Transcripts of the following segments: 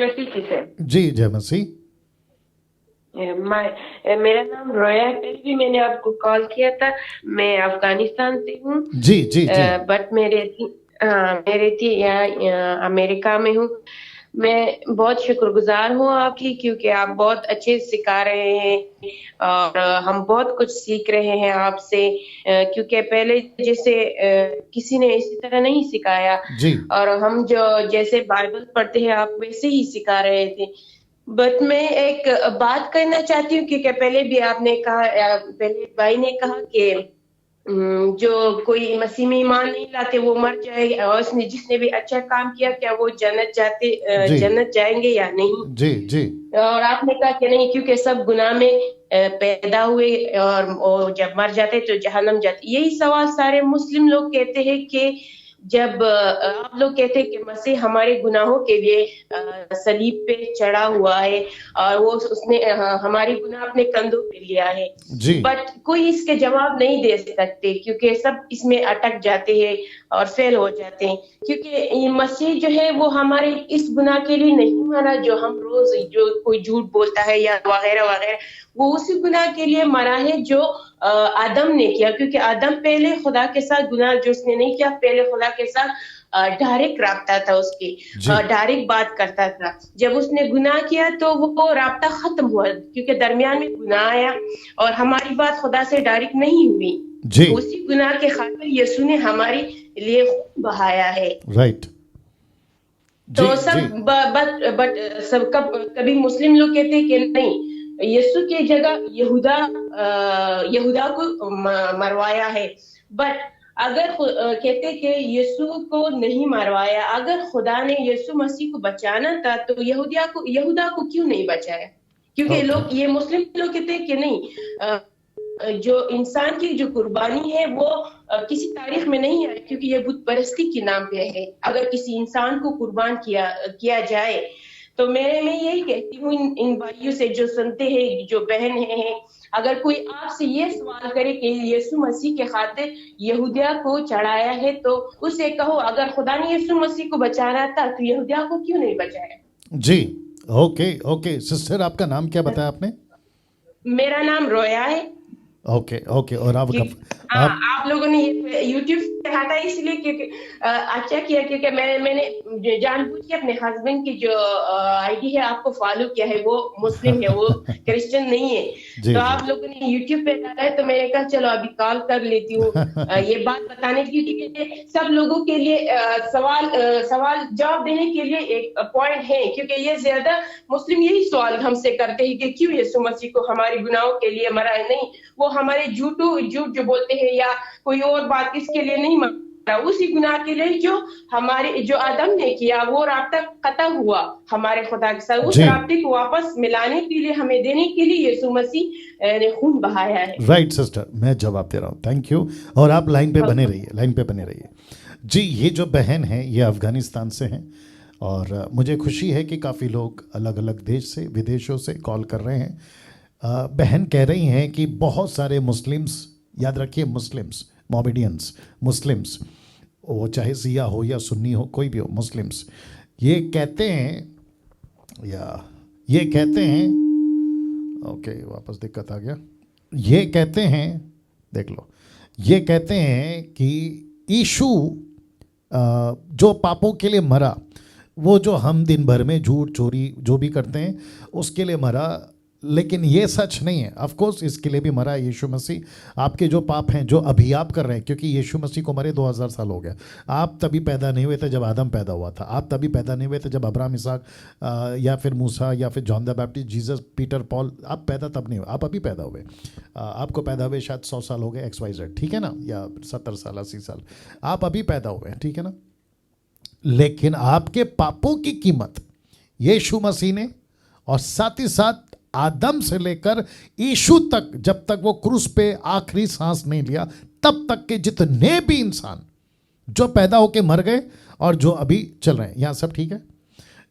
प्रकृति से। जी जय मसीह। मेरा नाम रोया है। पहले भी मैंने आपको कॉल किया था। मैं अफगानिस्तान से हूँ। जी जी जी। बट मैं रहती यहाँ अमेरिका में हूँ। मैं बहुत शुक्रगुजार हूँ आपकी, क्योंकि आप बहुत अच्छे सिखा रहे हैं और हम बहुत कुछ सीख रहे हैं आपसे। क्योंकि पहले जैसे किसी ने इसी तरह नहीं सिखाया, जी और हम जो जैसे बाइबल पढ़ते हैं आप वैसे ही सिखा रहे थे। बट मैं एक बात करना चाहती हूँ, क्योंकि पहले भी आपने कहा, पहले भाई ने कहा कि जो कोई मसीह में ईमान नहीं लाते वो मर जाएगा, और उसने जिसने भी अच्छा काम किया क्या वो जी जन्नत जाएंगे या नहीं। जी जी। और आपने कहा कि नहीं, क्योंकि सब गुनाह में पैदा हुए और जब मर जाते तो जहन्नम जाते। यही सवाल सारे मुस्लिम लोग कहते हैं कि जब आप लोग कहते हैं कि मसीह हमारे गुनाहों के लिए सलीब पे चढ़ा हुआ है, और वो उसने हमारी गुनाह अपने कंधों पे लिया है। जी बट कोई इसके जवाब नहीं दे सकते, क्योंकि सब इसमें अटक जाते हैं और फेल हो जाते हैं। क्योंकि ये मसीह जो है वो हमारे इस गुनाह के लिए नहीं मरा जो हम रोज जो कोई झूठ बोलता है या वगैरह वगैरह। वो उसी गुनाह के लिए मरा है जो आदम ने किया, क्योंकि आदम पहले खुदा के साथ गुनाह जो उसने नहीं किया, पहले खुदा के साथ डायरेक्ट राब्ता था उसकी, जी डायरेक्ट बात करता था। जब उसने गुनाह किया तो वो राब्ता खत्म हुआ, क्योंकि दरमियान में गुनाह आया और हमारी बात खुदा से डायरेक्ट नहीं हुई। जी। उसी गुनाह के खातिर यीशु ने हमारे लिए खून बहाया है। राइट। जी तो जी। सब बट सब कभी मुस्लिम लोग कहते हैं कि नहीं, यीशु की जगह यहूदा को मरवाया है। बट अगर कहते कि यीशु को नहीं मरवाया, अगर खुदा ने यीशु मसीह को बचाना था तो यहूदा को क्यों नहीं बचाया? क्योंकि ओके। लोग, ये मुस्लिम लोग कहते हैं कि नहीं, जो इंसान की जो कुर्बानी है वो किसी तारीख में नहीं है, क्योंकि ये बुत परस्ती के नाम पे है। अगर किसी इंसान को कुर्बान किया जाए तो मैं यही कहती हूँ इन भाइयों से जो सुनते हैं, जो बहन हैं, अगर कोई आपसे ये सवाल करे कि यीशु मसीह के खातिर यहूदिया को चढ़ाया है तो उसे कहो, अगर खुदा ने यीशु मसीह को बचाना था तो यहूदिया को क्यों नहीं बचाया? जी। ओके ओके सिस्टर, आपका नाम क्या बताया आपने? मेरा नाम रोया है। Okay okay. और आप कि हाँ, आप आप लोगों ने ये यूट्यूब से हटा इसलिए क्योंकि अच्छा किया, क्योंकि मैंने जानबूझ के अपने हस्बैंड की जो आईडी है आपको फॉलो किया है। वो मुस्लिम है, वो क्रिश्चियन नहीं है। जी तो जी। आप लोगों ने यूट्यूब पे डाला है तो मैंने कहा चलो अभी कॉल कर लेती हूँ ये बात बताने की, क्योंकि सब लोगों के लिए सवाल जवाब देने के लिए एक पॉइंट है। क्योंकि ये ज्यादा मुस्लिम यही सवाल हमसे करते हैं कि क्यों यीशु मसीह को हमारे गुनाहों के लिए मरा है। नहीं, वो हमारे झूठ जो बोलते हैं या कोई और बात, इसके लिए नहीं मरा, उसी गुनाह के लिए जो आदम ने किया, वो राब्ता खत्म हुआ हमारे खुदा के साथ। उस जी। राब्ते को वापस मिलाने के लिए, हमें देने के लिए यीशु मसीह ने खून बहाया है। राइट सिस्टर, मैं जवाब दे रहा हूँ, थैंक यू। और आप लाइन पे बने हाँ। रहिए, लाइन पे बने रहिए। जी, ये जो बहन है ये अफ़गानिस्तान से हैं, और मुझे खुशी है कि काफ़ी लोग अलग अलग देश से, विदेशों से कॉल कर रहे हैं। बहन कह रही हैं कि बहुत सारे मुस्लिम्स, याद रखिए मुस्लिम्स, मोमेडियंस, मुस्लिम्स, वो चाहे सिया हो या सुन्नी हो, कोई भी हो, मुस्लिम्स ये कहते हैं, या ये कहते हैं, ओके वापस दिक्कत आ गया। ये कहते हैं, देख लो, ये कहते हैं कि यीशु जो पापों के लिए मरा, वो जो हम दिन भर में झूठ चोरी जो भी करते हैं उसके लिए मरा, लेकिन ये सच नहीं है। ऑफ कोर्स इसके लिए भी मरा यीशु मसीह। आपके जो पाप हैं जो अभी आप कर रहे हैं, क्योंकि यीशु मसीह को मरे 2000 साल हो गया। आप तभी पैदा नहीं हुए थे जब आदम पैदा हुआ था, आप तभी पैदा नहीं हुए थे जब अब्राहम, इसहाक या फिर मूसा या फिर John the Baptist, Jesus, Peter, Paul, आप पैदा तब नहीं हुए, आप अभी पैदा हुए। आपको पैदा हुए शायद 100 साल हो गए, XYZ, ठीक है ना, या 70 साल, 80 साल, आप अभी पैदा हुए हैं, ठीक है ना। लेकिन आपके पापों की कीमत यीशु मसीह ने, और साथ ही साथ आदम से लेकर यीशु तक, जब तक वो क्रूस पे आखिरी सांस नहीं लिया तब तक के जितने भी इंसान जो पैदा होके मर गए और जो अभी चल रहे हैं, यहां सब ठीक है?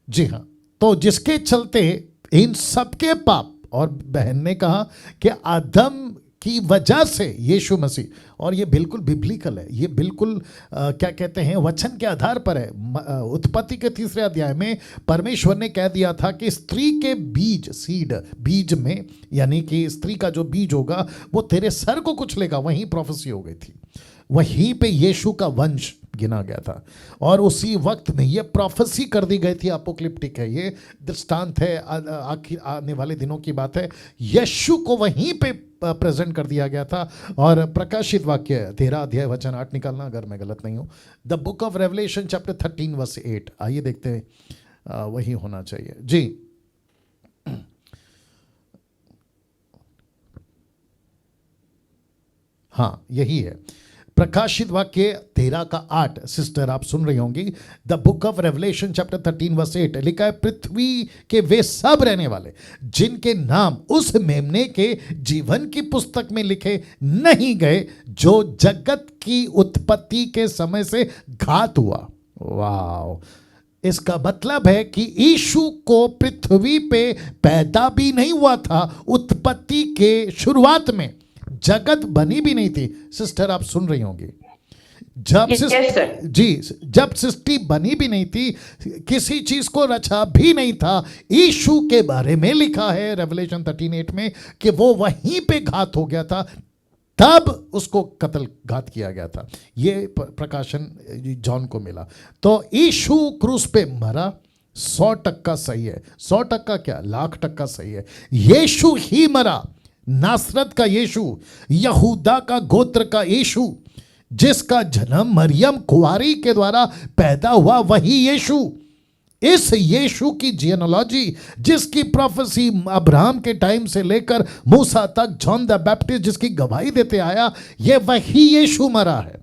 जी हाँ। तो जिसके चलते इन सबके पाप, और बहन ने कहा कि आदम की वजह से यीशु मसीह, और ये बिल्कुल बिब्लिकल है, ये बिल्कुल क्या कहते हैं, वचन के आधार पर है। उत्पत्ति के 3 अध्याय में परमेश्वर ने कह दिया था कि स्त्री के बीज, सीड, बीज में, यानी कि स्त्री का जो बीज होगा वो तेरे सर को कुचलेगा। वहीं प्रोफेसी हो गई थी, वहीं पे यीशु का वंश गिना गया था, और उसी वक्त में ये प्रोफेसी कर दी गई थी। अपोक्लिप्टिक है, ये दृष्टांत है, आखिर आने वाले दिनों की बात है। यीशु को वहीं पे प्रेजेंट कर दिया गया था। और प्रकाशित वाक्य 13 अध्याय वचन 8 निकालना अगर मैं गलत नहीं हूं। The book of Revelation chapter 13 verse 8, आइए देखते हैं, वही होना चाहिए जी। हाँ, यही है, प्रकाशित वाक्य 13 का 8। सिस्टर आप सुन रही होंगी, the book of Revelation chapter 13 verse 8 लिखा है, पृथ्वी के वे सब रहने वाले जिनके नाम उस मेमने के जीवन की पुस्तक में लिखे नहीं गए जो जगत की उत्पत्ति के समय से घात हुआ। वाह, इसका मतलब है कि यीशु को पृथ्वी पे पैदा भी नहीं हुआ था, उत्पत्ति के शुरुआत में जगत बनी भी नहीं थी। सिस्टर आप सुन रही होंगी, जब जब सृष्टि बनी भी नहीं थी, किसी चीज को रचा भी नहीं था, यीशु के बारे में लिखा है रेवलेशन 13:8 में कि वो वहीं पे घात हो गया था, तब उसको कत्ल घात किया गया था। ये प्रकाशन जॉन को मिला। तो यीशु क्रूस पे मरा, 100% सही है। 100% क्या, 1,00,000% सही है। यीशु ही मरा, नासरत का यीशु, यहूदा का गोत्र का यीशु, जिसका जन्म मरियम कुंवारी के द्वारा पैदा हुआ, वही यीशु। इस यीशु की जियोलॉजी, जिसकी प्रोफेसी अब्राहम के टाइम से लेकर मूसा तक, जॉन द बैप्टिस्ट जिसकी गवाही देते आया, ये वही यीशु मरा है।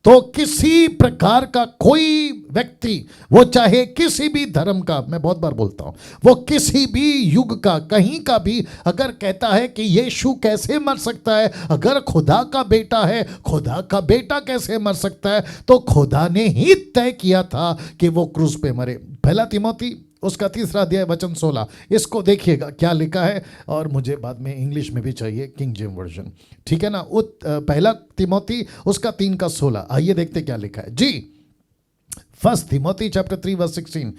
तो किसी प्रकार का कोई व्यक्ति, वो चाहे किसी भी धर्म का, मैं बहुत बार बोलता हूं, वो किसी भी युग का, कहीं का भी अगर कहता है कि यीशु कैसे मर सकता है, अगर खुदा का बेटा है, खुदा का बेटा कैसे मर सकता है, तो खुदा ने ही तय किया था कि वो क्रूस पे मरे। 1 तिमोथी उसका 3 अध्याय वचन 16, इसको देखिएगा क्या लिखा है, और मुझे बाद में इंग्लिश में भी चाहिए, किंग जेम्स वर्जन, ठीक है ना। 1 तिमोथी उसका 3 का 16, आइए देखते क्या लिखा है जी। 1 तिमोथी चैप्टर 3 वर्स 16,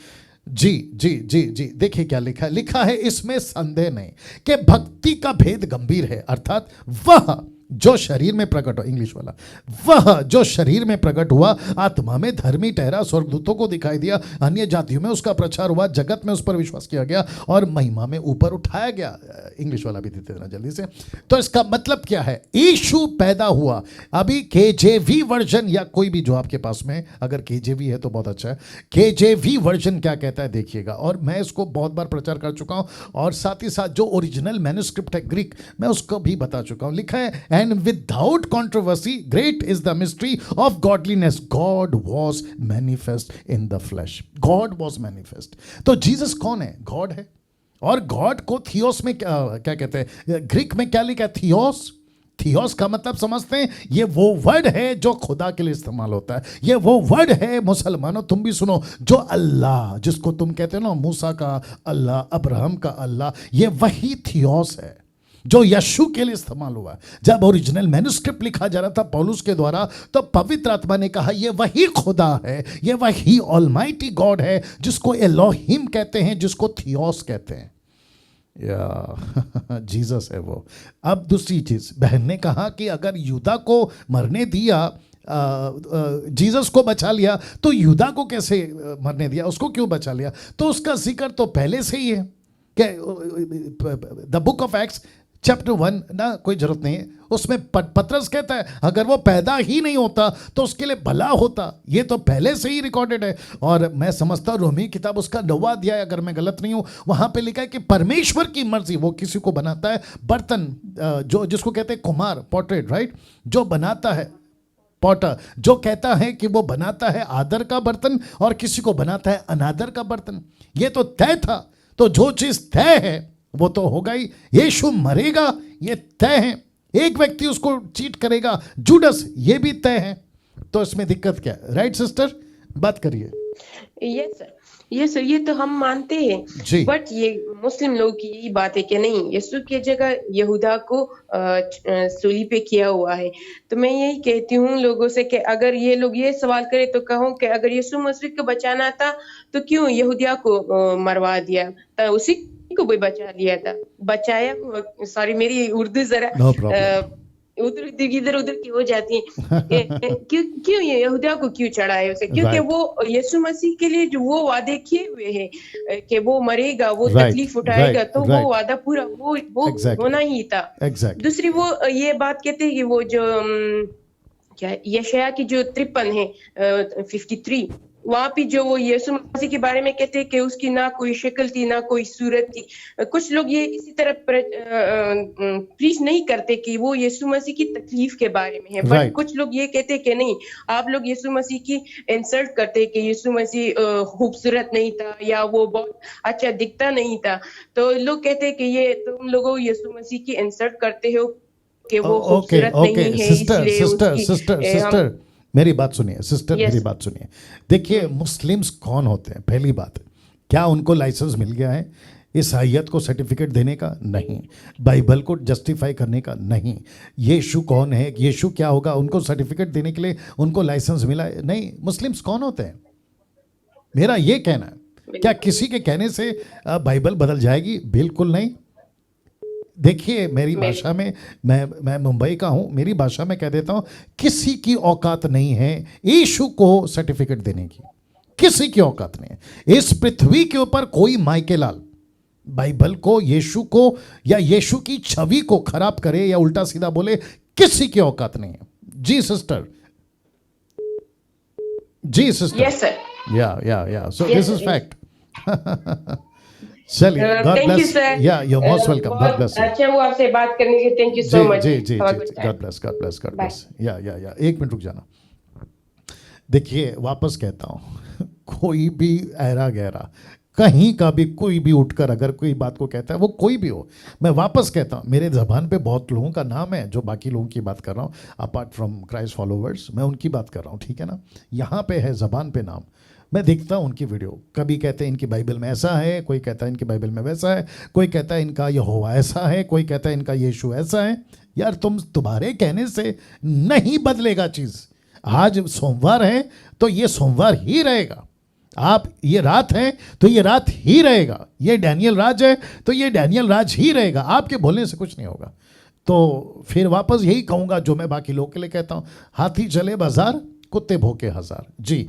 जी जी जी जी, देखिए क्या लिखा है। लिखा है, इसमें संदेह नहीं कि भक्ति का भेद गंभीर है, अर्थात वह जो शरीर में प्रकट हो, इंग्लिश वाला, वह जो शरीर में प्रकट हुआ, आत्मा में धर्मी ठहरा, स्वर्गदूतों को दिखाई दिया, अन्य जातियों में उसका प्रचार हुआ, जगत में उस पर विश्वास किया गया और महिमा में ऊपर उठाया गया। इंग्लिश वाला भी देते देना जल्दी से। तो इसका मतलब क्या है, यीशु पैदा हुआ। अभी केजेवी वर्जन या कोई भी जो आपके पास में, अगर केजेवी है तो बहुत अच्छा है, केजेवी वर्जन क्या कहता है देखिएगा। और मैं इसको बहुत बार प्रचार कर चुका हूं, और साथ ही साथ जो ओरिजिनल मैन्युस्क्रिप्ट है ग्रीक, मैं उसको भी बता चुका हूं। लिखा है, and without controversy great is the mystery of godliness, God was manifest in the flesh, God was manifest। तो जीसस कौन है, गॉड है। और गॉड को थियोस में क्या कहते हैं, ग्रीक में क्या लिखा है, थियोस। थियोस का मतलब समझते हैं, ये वो वर्ड है जो खुदा के लिए इस्तेमाल होता है। ये वो वर्ड है, मुसलमानों तुम भी सुनो, जो अल्लाह, जिसको तुम कहते हो ना मूसा का अल्लाह, अब्राहम का अल्लाह, ये वही थियोस है जो यीशु के लिए इस्तेमाल हुआ। जब ओरिजिनल मैन्युस्क्रिप्ट लिखा जा रहा था पौलुस के द्वारा, तो पवित्र आत्मा ने कहा ये वही खुदा है, ये वही ऑलमाइटी गॉड है, जिसको एलोहिम कहते हैं, जिसको थियोस कहते हैं, या जीसस है वो। अब दूसरी चीज, बहन ने कहा कि अगर यूदा को मरने दिया, जीसस को बचा लिया, तो यूदा को कैसे मरने दिया, उसको क्यों बचा लिया? तो उसका जिक्र तो पहले से ही है कि the book of acts chapter 1 ना, कोई जरूरत नहीं है उसमें। पतरस कहता है अगर वो पैदा ही नहीं होता तो उसके लिए भला होता, ये तो पहले से ही रिकॉर्डेड है। और मैं समझता हूँ रोमी किताब उसका 9वां अध्याय, अगर मैं गलत नहीं हूँ, वहां पे लिखा है कि परमेश्वर की मर्जी, वो किसी को बनाता है बर्तन, जो जिसको कहते हैं कुम्हार, पोर्ट्रेट, राइट, जो बनाता है पॉटर, जो कहता है कि वो बनाता है आदर का बर्तन और किसी को बनाता है अनादर का बर्तन। ये तो तय था। तो जो चीज तय है वो तो होगा ही। यीशु मरेगा, ये तय है। एक व्यक्ति उसको चीट करेगा, जुडस, ये भी तय है। तो इसमें दिक्कत क्या है? राइट सिस्टर, बात करिए। Yes sir. यस सर, ये तो हम मानते हैं। जी बट ये मुस्लिम लोग की यही बात है कि नहीं, यीशु की जगह यहूदा को सूली पे किया हुआ है। तो मैं यही कहती हूँ लोगों से कि अगर ये लोग ये सवाल करें तो कहूँ कि अगर यीशु मसीह को बचाना था तो क्यों यहूदिया को मरवा दिया, तो उसी को भी बचा लिया था, बचाया। सॉरी, मेरी उर्दू जरा नो प्रॉब्लम उधर इधर उधर की हो जाती है। क्यों क्यों ये यहूदा को क्यों चढ़ाए उसे? क्योंकि राइट वो यीशु मसीह के लिए जो वो वादे किए हुए हैं कि वो मरेगा, वो राइट तकलीफ उठाएगा, राइट तो वो राइट वादा पूरा वो एग्जैक्टली होना ही था। एग्जैक्टली दूसरी वो ये बात कहते हैं कि वो जो क्या यशाया की जो 53 है, 53, वहां पे जो वो यीशु मसीह के बारे में कहते हैं कि उसकी ना कोई शक्ल थी ना कोई सूरत थी। कुछ लोग ये इसी तरह प्रीच नहीं करते कि वो यीशु मसीह की तकलीफ के बारे में है, बट राइट कुछ लोग ये कहते हैं कि नहीं, आप लोग यीशु मसीह की इंसल्ट करते हैं कि यीशु मसीह खूबसूरत नहीं था या वो बहुत अच्छा दिखता नहीं था। तो लोग कहते हैं कि ये तुम लोगों यीशु मसीह की इंसल्ट करते हो कि वो ओके खूबसूरत ओके नहीं है, सिस्टर इसलिए सिस्टर उसकी सिस्टर हम। सिस्टर मेरी बात सुनिए सिस्टर मेरी यस। बात सुनिए देखिए मुस्लिम्स कौन होते हैं पहली बात क्या उनको लाइसेंस मिल गया है ईसाइयत को सर्टिफिकेट देने का नहीं बाइबल को जस्टिफाई करने का नहीं यीशु कौन है यीशु क्या होगा उनको सर्टिफिकेट देने के लिए उनको लाइसेंस मिला है नहीं मुस्लिम्स कौन होते हैं मेरा ये कहना है क्या किसी के कहने से बाइबल बदल जाएगी बिल्कुल नहीं देखिए मेरी भाषा में मैं मुंबई का हूं मेरी भाषा में कह देता हूं किसी की औकात नहीं है यीशु को सर्टिफिकेट देने की किसी की औकात नहीं है इस पृथ्वी के ऊपर कोई माइकेलाल बाइबल को यीशु को या यीशु की छवि को खराब करे या उल्टा सीधा बोले किसी की औकात नहीं है जी सिस्टर जी sister yes sir. Yeah so Yes, this is yes. Fact चलिए God thank you bless sir. Yeah you most welcome God बहुत ब्लेस अच्छा हुआ आपसे बात करने के लिए। थैंक यू सो जी मच। जी जी हैव अ जी good God time. Bless God bless God bye. Bless yeah एक मिनट रुक जाना देखिए वापस कहता हूँ कोई भी ऐरा गहरा कहीं का भी कोई भी उठकर अगर कोई बात को कहता है वो कोई भी हो मैं वापस कहता हूँ मेरे ज़बान पे बहुत लोगों का नाम है जो बाकी लोगों की बात कर रहा हूँ अपार्ट फ्रॉम क्राइस्ट फॉलोवर्स मैं उनकी बात कर रहा हूँ ठीक है ना यहाँ पे है ज़बान पे नाम मैं देखता हूँ उनकी वीडियो कभी कहते हैं इनकी बाइबल में ऐसा है कोई कहता है इनकी बाइबल में वैसा है कोई कहता है इनका यहोवा ऐसा है कोई कहता है इनका यीशु ऐसा है यार तुम्हारे कहने से नहीं बदलेगा चीज़ आज सोमवार है तो ये सोमवार ही रहेगा आप ये रात है तो ये रात ही रहेगा ये डैनियल राज है तो ये डैनियल राज ही रहेगा आपके बोलने से कुछ नहीं होगा तो फिर वापस यही कहूँगा जो मैं बाकी लोगों के लिए कहता हूँ हाथी चले बाजार कुत्ते भौंके हजार जी